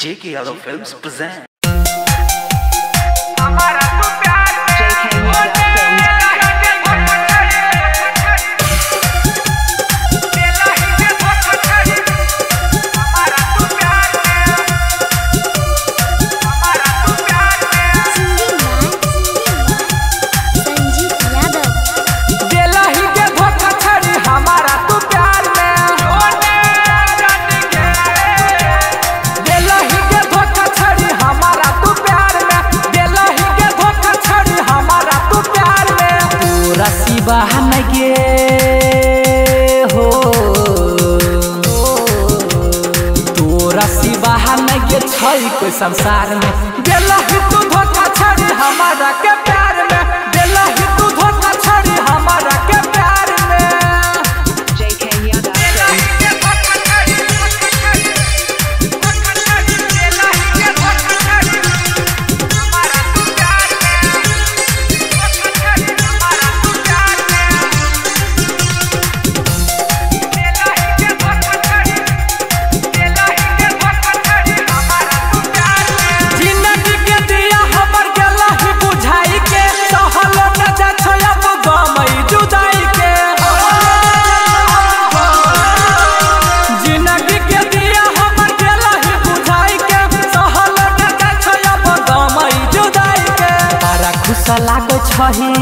JK Yadav Films present. बहन गे हो तोरा सिवाहन गे छई कोई संसार में देलही तू धोखा छड़ी हमारा के प्यार में देलही तू धोखा छड़ी हमारा के प्यार में JK Yadav लागो छही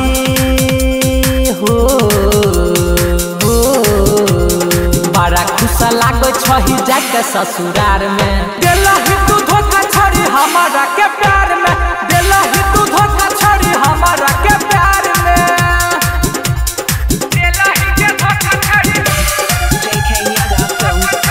हो बड़ा खुश लागो छही जाके ससुरार में देलही तू धोखा छड़ी हमारा के प्यार में देलही तू धोखा छड़ी हमारा के प्यार में देलही के धोखा छड़ी JK Yadav Films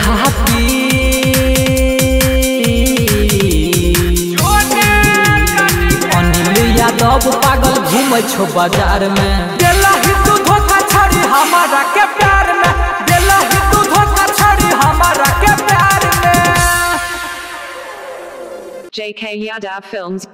हाथी अनिल यादव पागल घूमे छो बाजार में देलही तू धोखा छड़ी हमारा के प्यार में देलही तू धोखा छड़ी हमारा के प्यार में JK Yadav Films